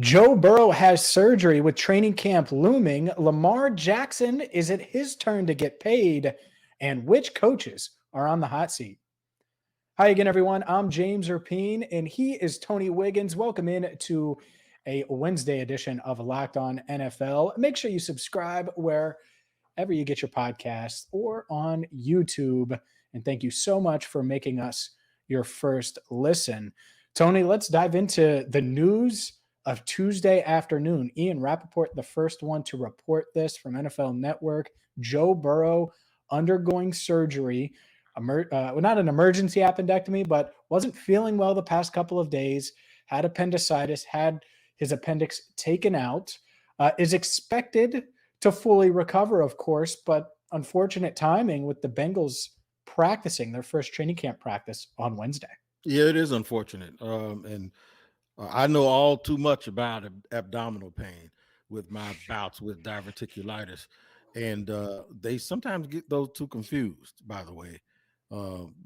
Joe Burrow has surgery with training camp looming. Lamar Jackson, is it his turn to get paid? And which coaches are on the hot seat? Hi again, everyone. I'm James Rapien, and he is Tony Wiggins. Welcome in to a Wednesday edition of Locked On NFL. Make sure you subscribe wherever you get your podcasts or on YouTube. And thank you so much for making us your first listen. Tony, let's dive into the news of Tuesday afternoon. Ian Rapoport, the first one to report this from NFL Network. Joe Burrow undergoing surgery. Not an emergency appendectomy, but wasn't feeling well the past couple of days, had appendicitis, had his appendix taken out, is expected to fully recover, of course, but unfortunate timing with the Bengals practicing their first training camp practice on Wednesday. Yeah, it is unfortunate. I know all too much about abdominal pain with my bouts with diverticulitis. And they sometimes get those two confused, by the way.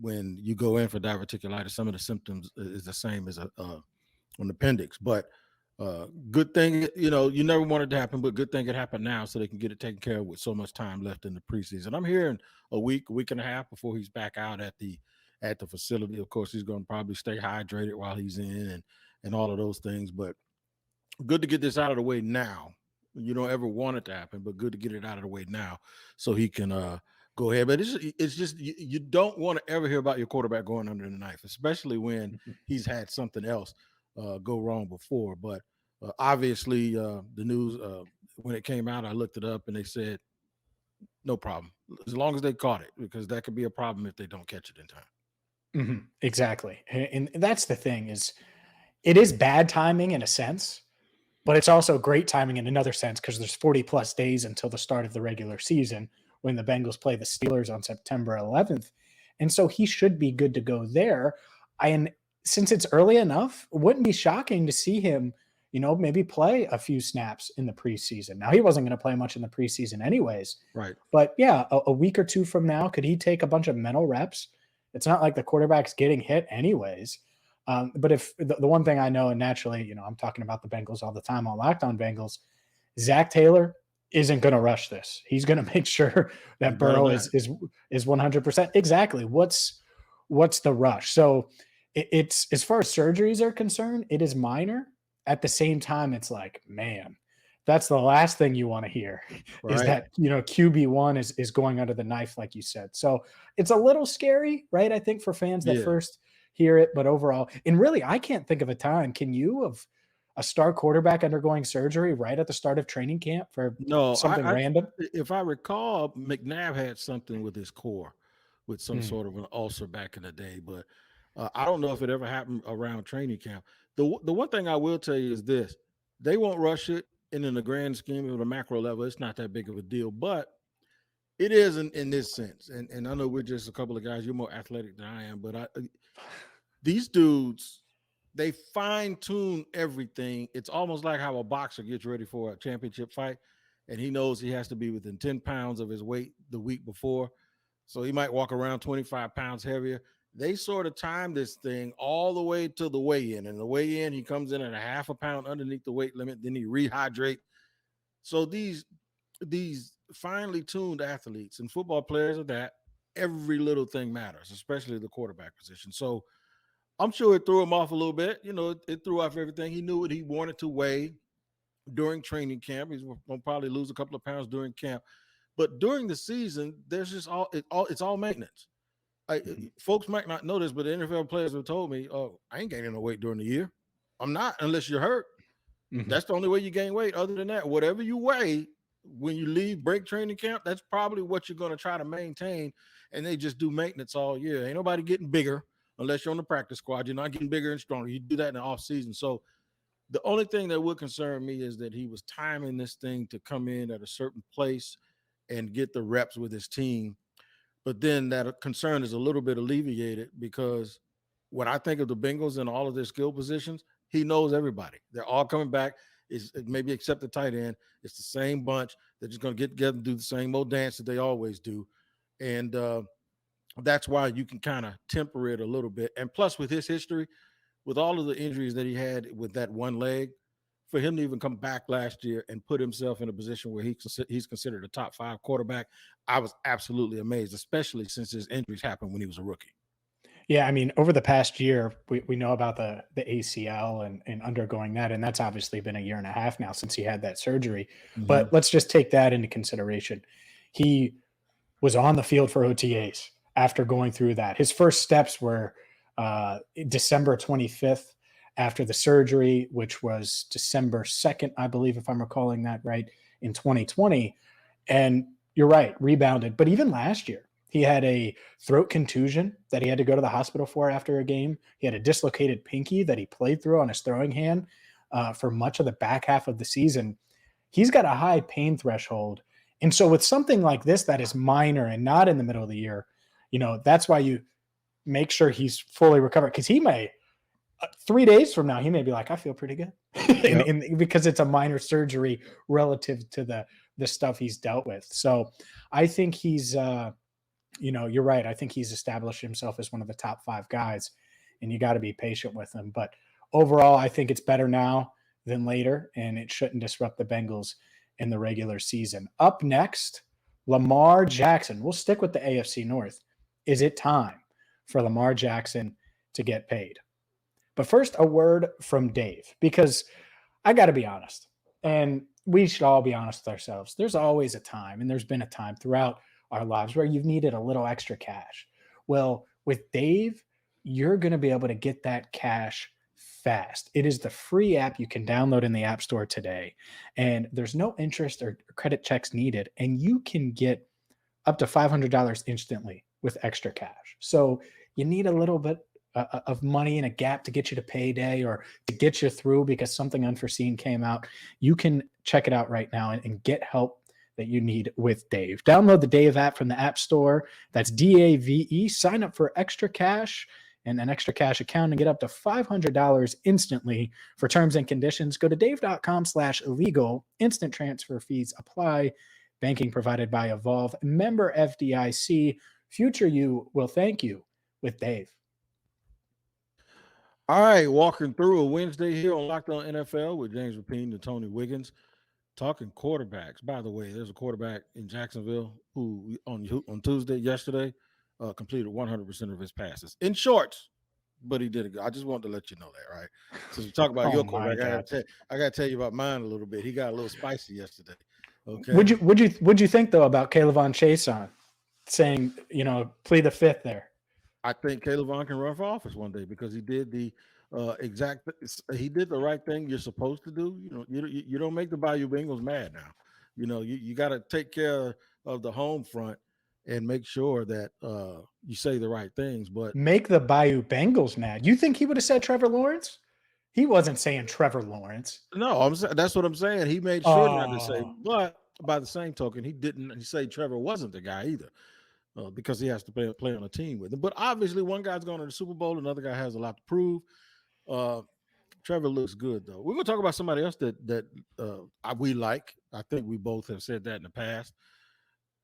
When you go in for diverticulitis, some of the symptoms is the same as an appendix. But good thing, you never want it to happen, but good thing it happened now so they can get it taken care of with so much time left in the preseason. I'm hearing a week and a half before he's back out at the facility. Of course, he's going to probably stay hydrated while he's in and all of those things. But good to get this out of the way now. You don't ever want it to happen, but good to get it out of the way now so he can go ahead. But it's just you don't want to ever hear about your quarterback going under the knife, especially when he's had something else go wrong before. But obviously, the news, when it came out, I looked it up and they said, no problem, as long as they caught it, because that could be a problem if they don't catch it in time. Mm-hmm. Exactly. And that's the thing it is bad timing in a sense, but it's also great timing in another sense because there's 40 plus days until the start of the regular season when the Bengals play the Steelers on September 11th. And so he should be good to go there. And since it's early enough, it wouldn't be shocking to see him, maybe play a few snaps in the preseason. Now, he wasn't going to play much in the preseason anyways. Right. But yeah, a week or two from now, could he take a bunch of mental reps? It's not like the quarterback's getting hit anyways. But if the one thing I know, and naturally, I'm talking about the Bengals all the time on Locked On Bengals, Zach Taylor isn't going to rush this. He's going to make sure that Burrow is 100%. Exactly. What's the rush? So it's, as far as surgeries are concerned, it is minor. At the same time, it's like, man, that's the last thing you want to hear Right. is that, QB1 is going under the knife, like you said. So it's a little scary, right? I think for fans that first hear it, but overall, and really, I can't think of a time. Can you, of a star quarterback undergoing surgery right at the start of training camp for something random? If I recall, McNabb had something with his core with some sort of an ulcer back in the day, but I don't know if it ever happened around training camp. The one thing I will tell you is this: they won't rush it, and in the grand scheme of the macro level, it's not that big of a deal, but it is in this sense. And I know we're just a couple of guys. You're more athletic than I am, but these dudes, they fine-tune everything. It's almost like how a boxer gets ready for a championship fight, and he knows he has to be within 10 pounds of his weight the week before. So he might walk around 25 pounds heavier. They sort of time this thing all the way to the weigh-in. And the weigh-in, he comes in at a half a pound underneath the weight limit. Then he rehydrate. So these finely tuned athletes and football players are that. Every little thing matters, especially the quarterback position. So I'm sure it threw him off a little bit. It threw off everything. He knew what he wanted to weigh during training camp. He's going to probably lose a couple of pounds during camp. But during the season, there's just it's all maintenance. Folks might not know this, but the NFL players have told me, oh, I ain't gaining no weight during the year. I'm not, unless you're hurt. Mm-hmm. That's the only way you gain weight. Other than that, whatever you weigh when you leave break training camp, that's probably what you're going to try to maintain. And they just do maintenance all year. Ain't nobody getting bigger unless you're on the practice squad. You're not getting bigger and stronger. You do that in the off season. So the only thing that would concern me is that he was timing this thing to come in at a certain place and get the reps with his team. But then that concern is a little bit alleviated because when I think of the Bengals and all of their skill positions, he knows everybody. They're all coming back. Is maybe except the tight end. It's the same bunch. They're just going to get together and do the same old dance that they always do. And that's why you can kind of temper it a little bit. And plus, with his history, with all of the injuries that he had with that one leg, for him to even come back last year and put himself in a position where he's considered a top 5 quarterback, I was absolutely amazed, especially since his injuries happened when he was a rookie. Yeah, I mean, over the past year, we know about the ACL and undergoing that, and that's obviously been a year and a half now since he had that surgery. Mm-hmm. But let's just take that into consideration. He was on the field for OTAs after going through that. His first steps were December 25th after the surgery, which was December 2nd, I believe, if I'm recalling that right, in 2020. And you're right, rebounded. But even last year, he had a throat contusion that he had to go to the hospital for after a game. He had a dislocated pinky that he played through on his throwing hand for much of the back half of the season. He's got a high pain threshold. And so with something like this that is minor and not in the middle of the year, that's why you make sure he's fully recovered, because he may 3 days from now, he may be like, I feel pretty good. Yep. Because it's a minor surgery relative to the stuff he's dealt with. So I think he's, you're right. I think he's established himself as one of the top 5 guys, and you got to be patient with him. But overall, I think it's better now than later, and it shouldn't disrupt the Bengals in the regular season. Up next, Lamar Jackson. We'll stick with the AFC North. Is it time for Lamar Jackson to get paid? But first, a word from Dave, because I got to be honest, and we should all be honest with ourselves. There's always a time, and there's been a time throughout our lives where you've needed a little extra cash. Well, with Dave, you're going to be able to get that cash fast. It is the free app you can download in the App Store today, and there's no interest or credit checks needed, and you can get up to $500 instantly with extra cash. So you need a little bit of money in a gap to get you to payday or to get you through because something unforeseen came out. You can check it out right now and get help that you need with Dave. Download the Dave app from the App Store. That's DAVE. Sign up for extra cash and an extra cash account and get up to $500 instantly. For terms and conditions, go to dave.com/legal. Instant transfer fees apply. Banking provided by Evolve. Member FDIC. Future you will thank you with Dave. All right, walking through a Wednesday here on Locked On NFL with James Rapien and Tony Wiggins, talking quarterbacks. By the way, there's a quarterback in Jacksonville who on Tuesday, yesterday, completed 100% of his passes in shorts, but he did it. I just wanted to let you know that, right? Since we talk about your quarterback, I got to tell you about mine a little bit. He got a little spicy yesterday. Okay. Would you think though about Caleb Chase saying, plead the fifth there? I think Caleb can run for office one day because he did the right thing you're supposed to do. You don't make the Bayou Bengals mad now. You got to take care of the home front and make sure that you say the right things. But make the Bayou Bengals mad. You think he would have said Trevor Lawrence? He wasn't saying Trevor Lawrence. No, that's what I'm saying. He made sure not to say. But by the same token, he didn't say Trevor wasn't the guy either. Because he has to play on a team with him. But obviously, one guy's going to the Super Bowl, another guy has a lot to prove. Trevor looks good, though. We're going to talk about somebody else that we like. I think we both have said that in the past.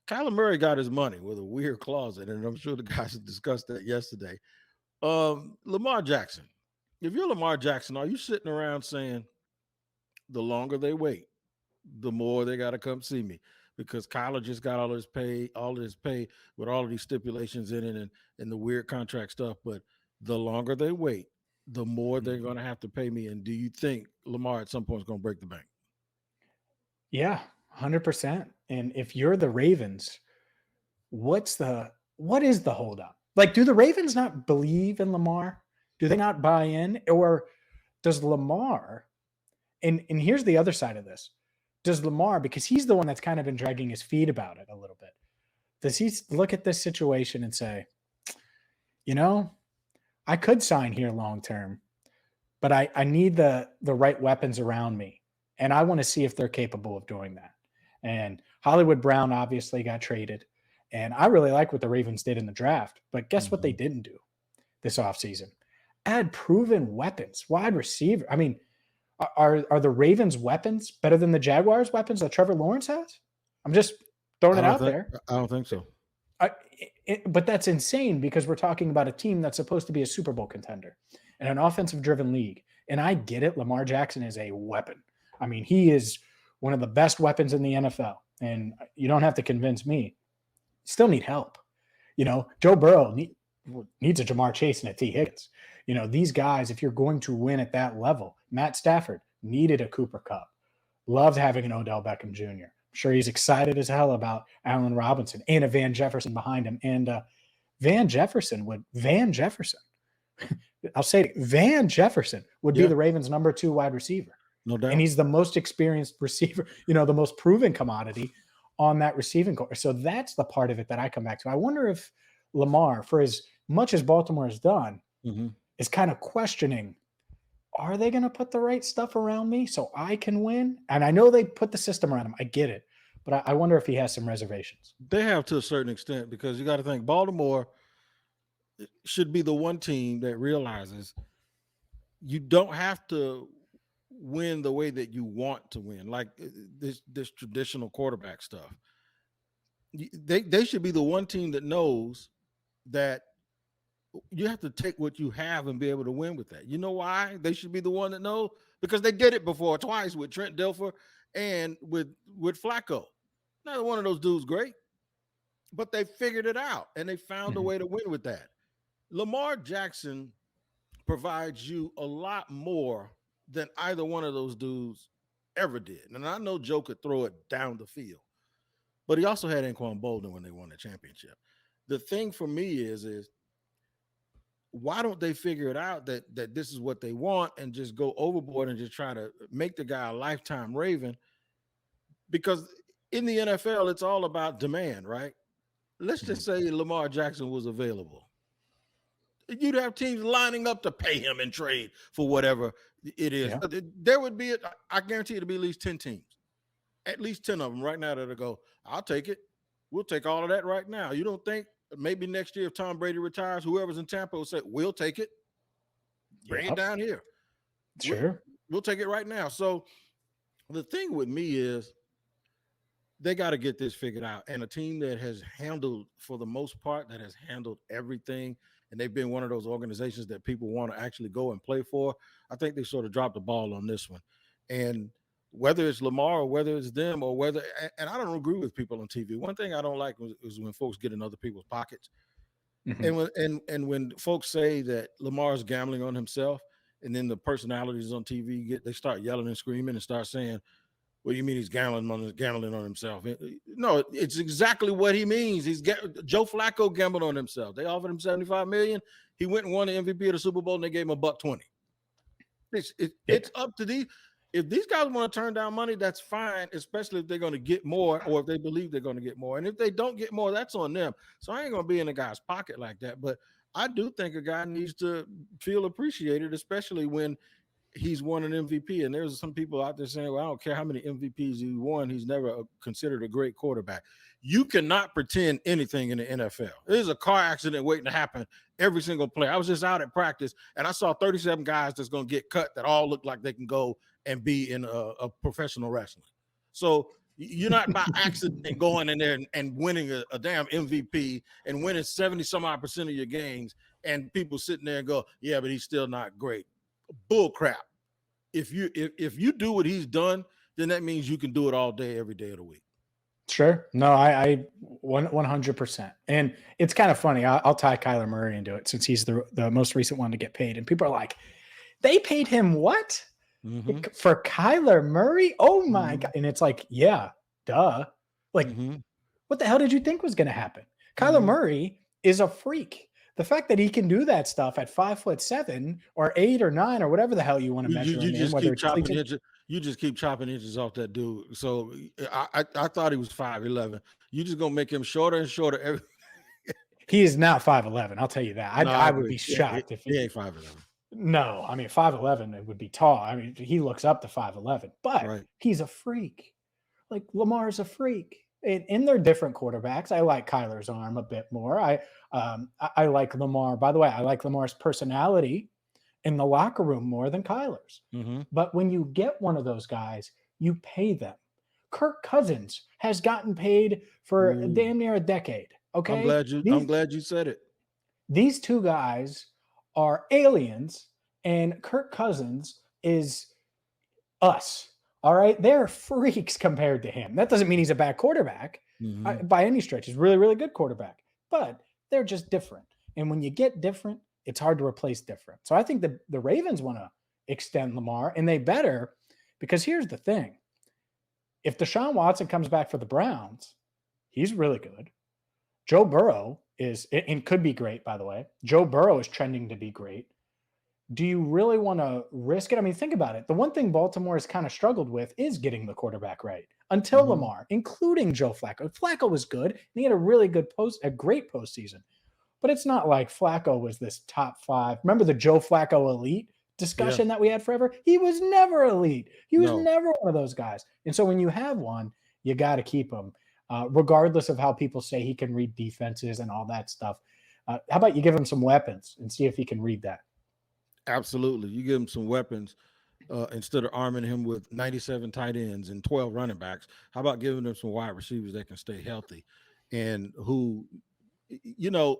Kyler Murray got his money with a weird clause in it, and I'm sure the guys discussed that yesterday. Lamar Jackson. If you're Lamar Jackson, are you sitting around saying, the longer they wait, the more they got to come see me? Because Kyler just got all his pay with all of these stipulations in it and the weird contract stuff. But the longer they wait, the more they're going to have to pay me. And do you think Lamar at some point is going to break the bank? Yeah, 100%. And if you're the Ravens, what is the holdup? Like, do the Ravens not believe in Lamar? Do they not buy in? Or does Lamar, and here's the other side of this, does Lamar, because he's the one that's kind of been dragging his feet about it a little bit, does he look at this situation and say, I could sign here long-term, but I need the right weapons around me, and I want to see if they're capable of doing that. And Hollywood Brown obviously got traded, and I really like what the Ravens did in the draft, but guess what they didn't do this offseason? Add proven weapons, wide receiver. I mean, Are the Ravens' weapons better than the Jaguars' weapons that Trevor Lawrence has? I'm just throwing it out there. I don't think so. But that's insane because we're talking about a team that's supposed to be a Super Bowl contender and an offensive-driven league. And I get it. Lamar Jackson is a weapon. I mean, he is one of the best weapons in the NFL, and you don't have to convince me. Still need help. Joe Burrow needs a Jamar Chase and a T. Higgins. These guys, if you're going to win at that level, Matt Stafford needed a Cooper Kupp. Loved having an Odell Beckham Jr. I'm sure he's excited as hell about Allen Robinson and a Van Jefferson behind him. And Van Jefferson, I'll say it, Van Jefferson would be the Ravens' number 2 wide receiver. No doubt. And he's the most experienced receiver, the most proven commodity on that receiving core. So that's the part of it that I come back to. I wonder if Lamar, for as much as Baltimore has done, is kind of questioning, are they going to put the right stuff around me so I can win? And I know they put the system around him. I get it. But I wonder if he has some reservations. They have to a certain extent, because you got to think Baltimore should be the one team that realizes you don't have to win the way that you want to win, like this traditional quarterback stuff. They should be the one team that knows that you have to take what you have and be able to win with that. You know why they should be the one that knows? Because they did it before, twice, with Trent Dilfer and with Flacco. Neither one of those dudes great, but they figured it out and they found a way to win with that. Lamar Jackson provides you a lot more than either one of those dudes ever did. And I know Joe could throw it down the field, but he also had Anquan Bolden when they won the championship. The thing for me is why don't they figure it out that this is what they want and just go overboard and just try to make the guy a lifetime Raven? Because in the NFL, it's all about demand, right? Let's just say Lamar Jackson was available. You'd have teams lining up to pay him and trade for whatever it is. Yeah. There would be, I guarantee it'll be at least 10 teams, at least 10 of them right now that'll go, I'll take it. We'll take all of that right now. You don't think maybe next year if Tom Brady retires, whoever's in Tampa will say, we'll take it. Bring it down here. Sure. We'll take it right now. So the thing with me is they got to get this figured out. And a team that has handled, for the most part, that has handled everything, and they've been one of those organizations that people want to actually go and play for, I think they sort of dropped the ball on this one. And whether it's Lamar or whether it's them or whether, and I don't agree with people on TV. One thing I don't like is when folks get in other people's pockets. And when folks say that Lamar's gambling on himself, and then the personalities on TV they start yelling and screaming and start saying, what do you mean he's gambling on himself? No, it's exactly what he means. Joe Flacco gambled on himself. They offered him $75 million. He went and won the MVP of the Super Bowl, and they gave him $120. It's up to these. If these guys want to turn down money, that's fine, especially if they're going to get more or if they believe they're going to get more. And if they don't get more, that's on them. So I ain't going to be in a guy's pocket like that. But I do think a guy needs to feel appreciated, especially when he's won an MVP. And there's some people out there saying, well, I don't care how many MVPs he won. He's never considered a great quarterback. You cannot pretend anything in the NFL. There's a car accident waiting to happen every single play. I was just out at practice and I saw 37 guys that's going to get cut that all look like they can go and be in a professional wrestling. So you're not by accident going in there and winning a damn MVP and winning 70 some odd % of your games, and people sitting there and go, yeah, but he's still not great. Bull crap. If you do what he's done, then that means you can do it all day, every day of the week. Sure. No, I 100%. And it's kind of funny. I'll tie Kyler Murray into it since he's the most recent one to get paid. And people are like, they paid him what? For Kyler Murray? Oh my God. And it's like, yeah, duh. Like, what the hell did you think was going to happen? Kyler Murray is a freak. The fact that he can do that stuff at 5'7" or 8 or 9 or whatever the hell you want to measure him in, whether it's you just keep chopping inches off that dude. So I thought he was 5'11". You just gonna make him shorter and shorter. He is now 5'11". I'll tell you that. I would be shocked if he ain't 5'11". No, I mean 5'11", it would be tall. I mean, he looks up to 5'11", but he's a freak. Like Lamar's a freak. And they're different quarterbacks. I like Kyler's arm a bit more. I like Lamar. By the way, I like Lamar's personality in the locker room more than Kyler's. But when you get one of those guys, you pay them. Kirk Cousins has gotten paid for damn near a decade. Okay, I'm glad you said it. These two guys are aliens, and Kirk Cousins is us. All right. They're freaks compared to him. That doesn't mean he's a bad quarterback by any stretch. He's really, really good quarterback, but they're just different. And when you get different, it's hard to replace different. So I think the Ravens want to extend Lamar, and they better, because here's the thing. If Deshaun Watson comes back for the Browns, he's really good. Joe Burrow is, and could be great, by the way. Joe Burrow is trending to be great. Do you really want to risk it? I mean, think about it. The one thing Baltimore has kind of struggled with is getting the quarterback right until Lamar, including Joe Flacco. Flacco was good, and he had a great postseason. But it's not like Flacco was this top 5. Remember the Joe Flacco elite discussion that we had forever? He was never elite. He was never one of those guys. And so when you have one, you got to keep him, regardless of how people say he can read defenses and all that stuff. How about you give him some weapons and see if he can read that? Absolutely. You give him some weapons instead of arming him with 97 tight ends and 12 running backs. How about giving them some wide receivers that can stay healthy and who,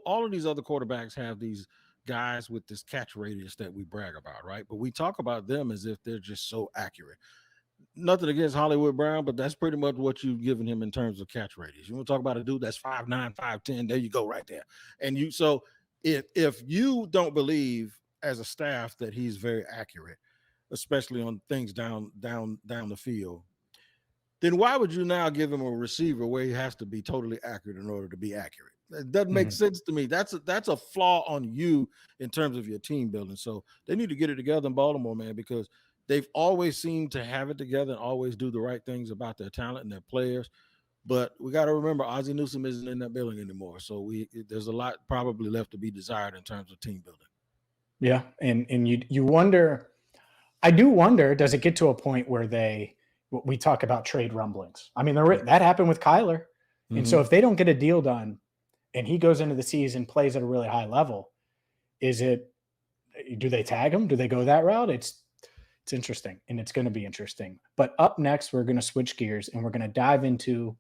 all of these other quarterbacks have these guys with this catch radius that we brag about, right? But we talk about them as if they're just so accurate. Nothing against Hollywood Brown, but that's pretty much what you've given him in terms of catch radius. You want to talk about a dude that's 5'9", 5'10", there you go right there. And so if you don't believe as a staff that he's very accurate, especially on things down the field, then why would you now give him a receiver where he has to be totally accurate in order to be accurate? It doesn't make sense to me. That's a flaw on you in terms of your team building. So they need to get it together in Baltimore, man, because they've always seemed to have it together and always do the right things about their talent and their players. But we got to remember, Ozzie Newsome isn't in that building anymore. So there's a lot probably left to be desired in terms of team building. Yeah, and you wonder. I do wonder, does it get to a point where we talk about trade rumblings? I mean, that happened with Kyler. And so if they don't get a deal done and he goes into the season, plays at a really high level, do they tag him? Do they go that route? It's interesting, and it's going to be interesting. But up next, we're going to switch gears and we're going to dive into,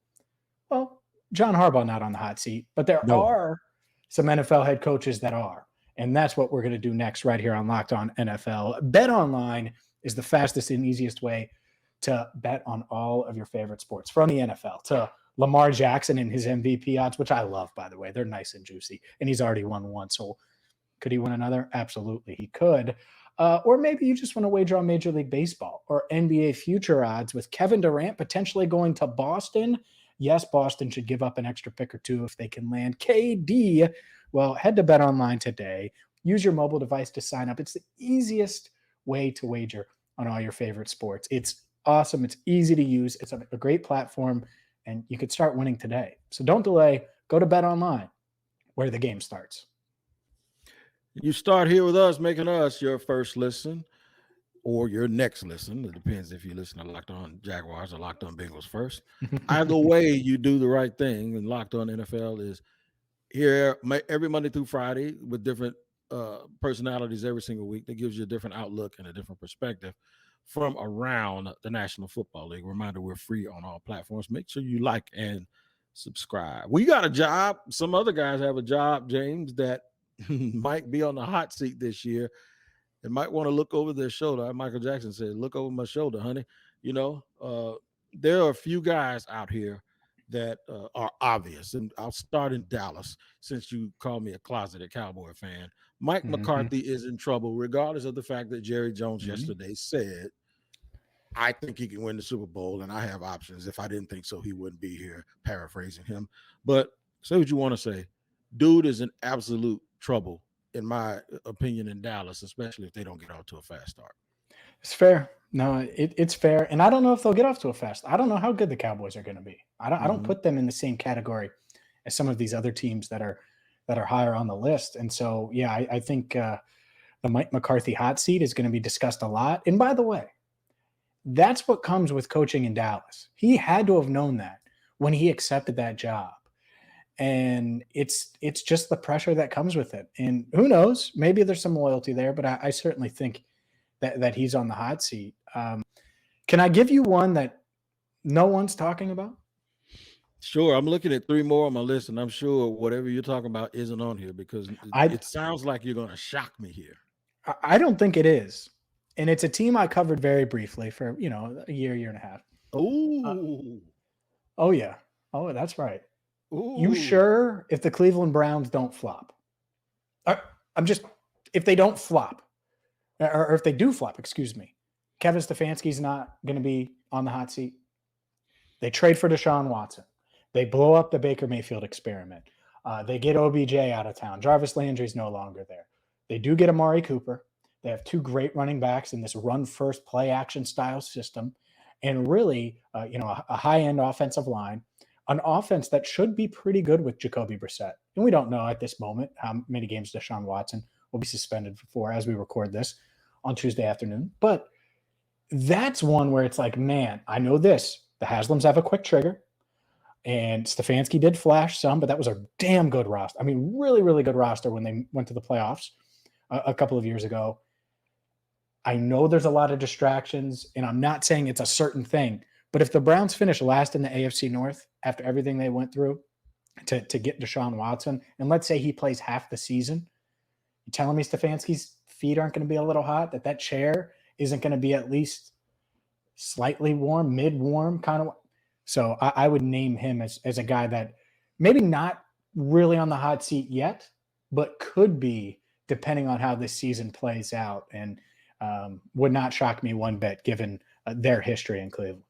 John Harbaugh not on the hot seat, but there are some NFL head coaches that are. And that's what we're going to do next right here on Locked On NFL. Bet Online is the fastest and easiest way to bet on all of your favorite sports, from the NFL to Lamar Jackson and his MVP odds, which I love, by the way. They're nice and juicy. And he's already won one. So could he win another? Absolutely, he could. Or maybe you just want to wager on Major League Baseball or NBA future odds with Kevin Durant potentially going to Boston. Yes, Boston should give up an extra pick or two if they can land KD. Well, head to Bet Online today. Use your mobile device to sign up. It's the easiest way to wager on all your favorite sports. It's awesome. It's easy to use. It's a great platform, and you could start winning today. So don't delay. Go to Bet Online, where the game starts. You start here with us, making us your first listen or your next listen. It depends if you listen to Locked On Jaguars or Locked On Bengals first. Either way, you do the right thing. And Locked On NFL is here every Monday through Friday with different personalities every single week. That gives you a different outlook and a different perspective from around the National Football League. Reminder, we're free on all platforms. Make sure you like and subscribe. We got a job. Some other guys have a job, James, that might be on the hot seat this year and might want to look over their shoulder. Michael Jackson said, "Look over my shoulder, honey." There are a few guys out here that are obvious. And I'll start in Dallas, since you call me a closeted Cowboy fan. Mike McCarthy is in trouble, regardless of the fact that Jerry Jones yesterday said, "I think he can win the Super Bowl, and I have options. If I didn't think so, he wouldn't be here," paraphrasing him. But say what you want to say. Dude is in absolute trouble, in my opinion, in Dallas, especially if they don't get off to a fast start. It's fair. No, it's fair. And I don't know if they'll get off to a fast. I don't know how good the Cowboys are going to be. I don't put them in the same category as some of these other teams that are higher on the list. And so, yeah, I think the Mike McCarthy hot seat is going to be discussed a lot. And by the way, that's what comes with coaching in Dallas. He had to have known that when he accepted that job. And it's just the pressure that comes with it. And who knows, maybe there's some loyalty there, but I certainly think that he's on the hot seat. Can I give you one that no one's talking about? Sure. I'm looking at 3 more on my list, and I'm sure whatever you're talking about isn't on here because it sounds like you're going to shock me here. I don't think it is. And it's a team I covered very briefly for, a year and a half. Oh, yeah. Oh, that's right. You sure if the Cleveland Browns don't flop? If they don't flop, or if they do flop, excuse me, Kevin Stefanski's not going to be on the hot seat. They trade for Deshaun Watson. They blow up the Baker Mayfield experiment. They get OBJ out of town. Jarvis Landry's no longer there. They do get Amari Cooper. They have two great running backs in this run-first play-action style system, and really, a high-end offensive line, an offense that should be pretty good with Jacoby Brissett. And we don't know at this moment how many games Deshaun Watson will be suspended for as we record this on Tuesday afternoon. But that's one where it's like, man, I know this. The Haslams have a quick trigger, and Stefanski did flash some, but that was a damn good roster. I mean, really, really good roster when they went to the playoffs a couple of years ago. I know there's a lot of distractions, and I'm not saying it's a certain thing, but if the Browns finish last in the AFC North after everything they went through to get Deshaun Watson, and let's say he plays half the season, you telling me Stefanski's feet aren't going to be a little hot, that chair isn't going to be at least slightly warm, mid-warm kind of. So I would name him as a guy that maybe not really on the hot seat yet, but could be depending on how this season plays out, and would not shock me one bit given their history in Cleveland.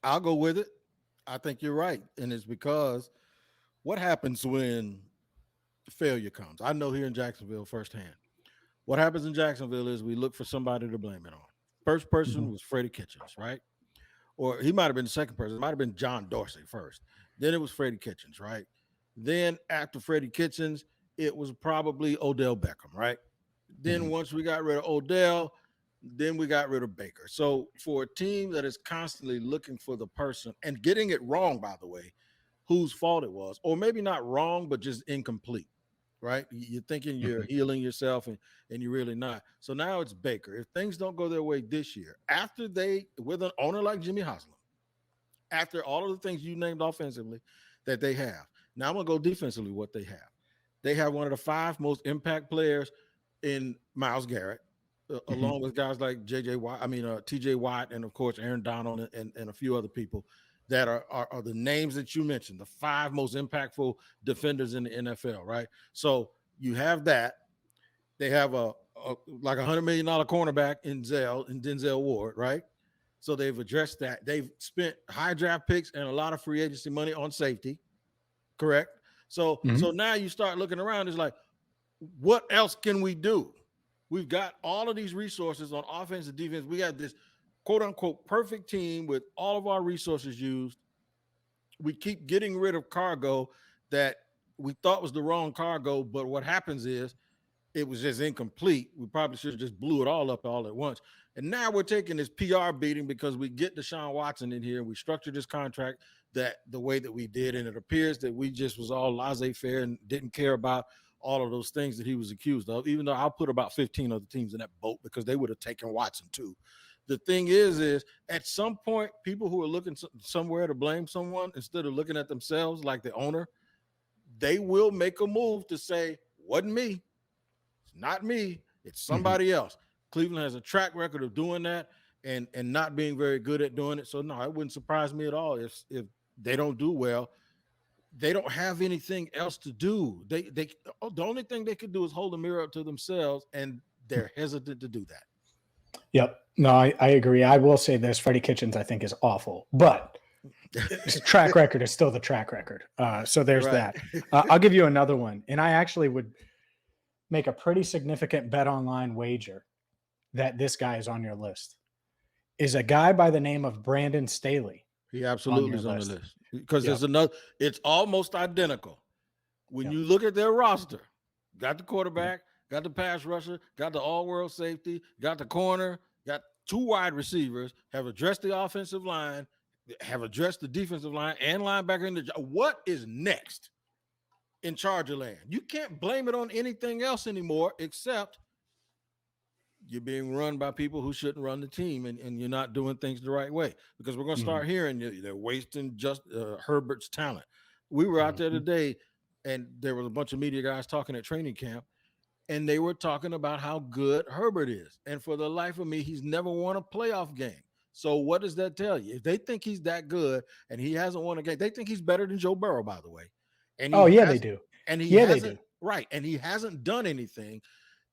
I'll go with it. I think you're right. And it's because what happens when failure comes? I know here in Jacksonville firsthand. What happens in Jacksonville is we look for somebody to blame it on. First person was Freddie Kitchens, right? Or he might have been the second person. It might have been John Dorsey first. Then it was Freddie Kitchens, right? Then after Freddie Kitchens, it was probably Odell Beckham, right? Then once we got rid of Odell, then we got rid of Baker. So for a team that is constantly looking for the person and getting it wrong, by the way, whose fault it was, or maybe not wrong, but just incomplete, right? You're thinking you're healing yourself and you're really not. So now it's Baker. If things don't go their way this year, after with an owner like Jimmy Haslam, after all of the things you named offensively that they have, now I'm going to go defensively what they have. They have one of the 5 most impact players in Myles Garrett, along with guys like TJ Watt, and of course Aaron Donald and a few other people that are the names that you mentioned, the 5 most impactful defenders in the NFL, right? So you have that. They have a like $100 million cornerback in Denzel Ward, right? So they've addressed that. They've spent high draft picks and a lot of free agency money on safety, correct? So now you start looking around, it's like, what else can we do? We've got all of these resources on offense and defense. We got this quote unquote perfect team with all of our resources used. We keep getting rid of cargo that we thought was the wrong cargo, but what happens is it was just incomplete. We probably should have just blew it all up all at once. And now we're taking this PR beating because we get Deshaun Watson in here and we structured this contract that the way that we did. And it appears that we just was all laissez-faire and didn't care about all of those things that he was accused of, even though I'll put about 15 other teams in that boat because they would have taken Watson too. The thing is at some point, people who are looking somewhere to blame someone instead of looking at themselves like the owner, they will make a move to say, wasn't me. It's not me. It's somebody else. Cleveland has a track record of doing that and not being very good at doing it. So no, it wouldn't surprise me at all if they don't do well. They don't have anything else to do. The only thing they could do is hold a mirror up to themselves, and they're hesitant to do that. Yep. No, I agree. I will say this: Freddie Kitchens, I think, is awful, but his track record is still the track record. So there's that. I'll give you another one, and I actually would make a pretty significant bet online wager that this guy is on your list. Is a guy by the name of Brandon Staley. He absolutely is on the list because there's another. It's almost identical. When you look at their roster, got the quarterback, got the pass rusher, got the all-world safety, got the corner, got 2 wide receivers, have addressed the offensive line, have addressed the defensive line and linebacker. What is next in Charger land? You can't blame it on anything else anymore except you're being run by people who shouldn't run the team, and you're not doing things the right way, because we're going to start hearing they're wasting Herbert's talent. We were out there today, and there was a bunch of media guys talking at training camp, and they were talking about how good Herbert is. And for the life of me, he's never won a playoff game. So what does that tell you? If they think he's that good and he hasn't won a game, they think he's better than Joe Burrow, by the way. And Oh, yeah, they do. he hasn't right, and he hasn't done anything.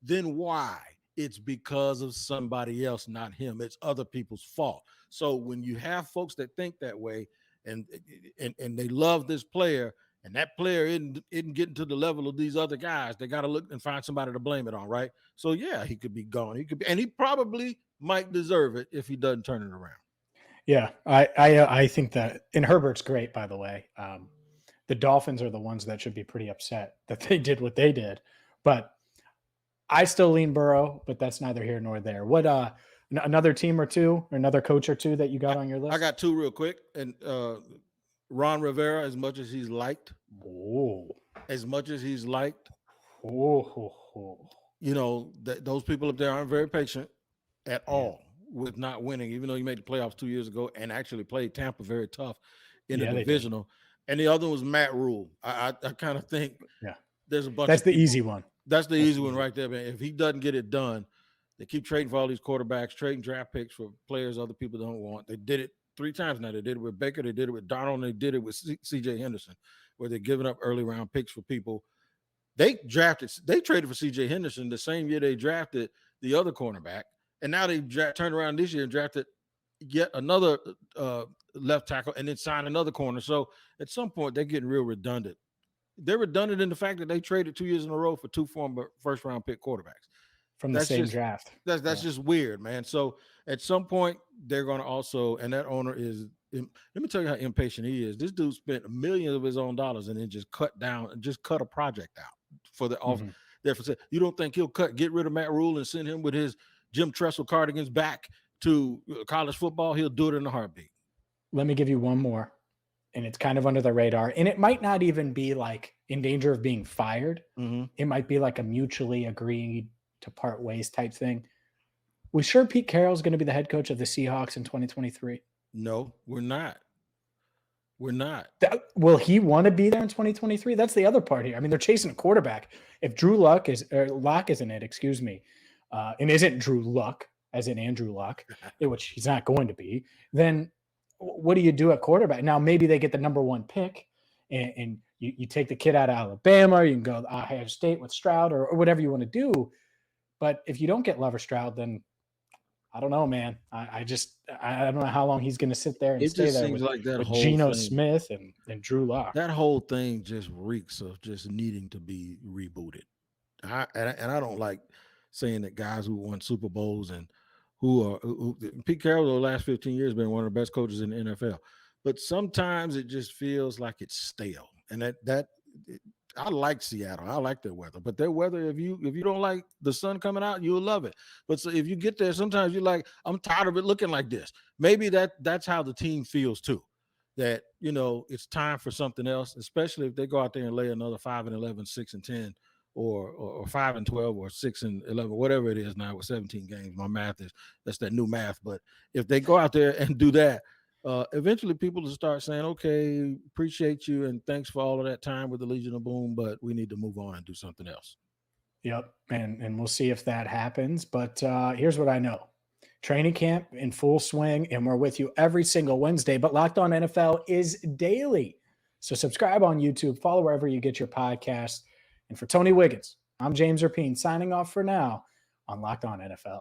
Then why? It's because of somebody else, not him. It's other people's fault. So when you have folks that think that way and they love this player, and that player isn't getting to the level of these other guys, they got to look and find somebody to blame it on, right? So yeah, he could be gone. He could be, and he probably might deserve it if he doesn't turn it around. Yeah, I think that, and Herbert's great, by the way. The Dolphins are the ones that should be pretty upset that they did what they did, but I still lean Burrow, but that's neither here nor there. What another team or two, or another coach or two that you got on your list? I got two real quick, and Ron Rivera, as much as he's liked, you know, those people up there aren't very patient at all with not winning, even though he made the playoffs 2 years ago and actually played Tampa very tough in the divisional. And the other was Matt Rule. I kind of think there's a bunch. That's the easy one. That's the easy one right there, man. If he doesn't get it done, they keep trading for all these quarterbacks, trading draft picks for players other people don't want. They did it 3 times now. They did it with Baker, they did it with Donald, and they did it with C.J. Henderson, where they're giving up early round picks for people. They traded for C.J. Henderson the same year they drafted the other cornerback, and now they turned around this year and drafted yet another left tackle and then signed another corner. So at some point, they're getting real redundant. They're redundant in the fact that they traded 2 years in a row for 2 former first-round pick quarterbacks from the same draft. That's just weird, man. So at some point, they're going to also, and that owner is, let me tell you how impatient he is. This dude spent millions of his own dollars and then just cut a project out for the off. Therefore, you don't think he'll get rid of Matt Rule and send him with his Jim Tressel cardigans back to college football? He'll do it in a heartbeat. Let me give you one more, and it's kind of under the radar, and it might not even be like in danger of being fired. It might be like a mutually agreed to part ways type thing. We sure Pete Carroll's going to be the head coach of the Seahawks in 2023? No, we're not. We're not. Will he want to be there in 2023? That's the other part here. I mean, they're chasing a quarterback. If Drew Luck isn't it, excuse me, and isn't Drew Luck, as in Andrew Luck, which he's not going to be, then what do you do at quarterback? Now, maybe they get the number 1 pick and you take the kid out of Alabama, or you can go Ohio State with Stroud or whatever you want to do. But if you don't get Lover Stroud, then I don't know, man. I don't know how long he's going to sit there and stay there with Geno Smith and Drew Lock. That whole thing just reeks of just needing to be rebooted. I don't like saying that guys who won Super Bowls and who Pete Carroll over the last 15 years has been one of the best coaches in the NFL. But sometimes it just feels like it's stale. And I like Seattle. I like their weather, but their weather, if you don't like the sun coming out, you'll love it. But so if you get there, sometimes you're like, I'm tired of it looking like this. Maybe that's how the team feels too, that, you know, it's time for something else, especially if they go out there and lay another 5-11, 6-10, or 5-12, or 6-11, whatever it is now with 17 games. My math that's that new math. But if they go out there and do that, eventually people will start saying, okay, appreciate you and thanks for all of that time with the Legion of Boom, but we need to move on and do something else. Yep. And we'll see if that happens. But here's what I know. Training camp in full swing, and we're with you every single Wednesday. But Locked On NFL is daily. So subscribe on YouTube, follow wherever you get your podcasts. And for Tony Wiggins, I'm James Rapien signing off for now on Locked On NFL.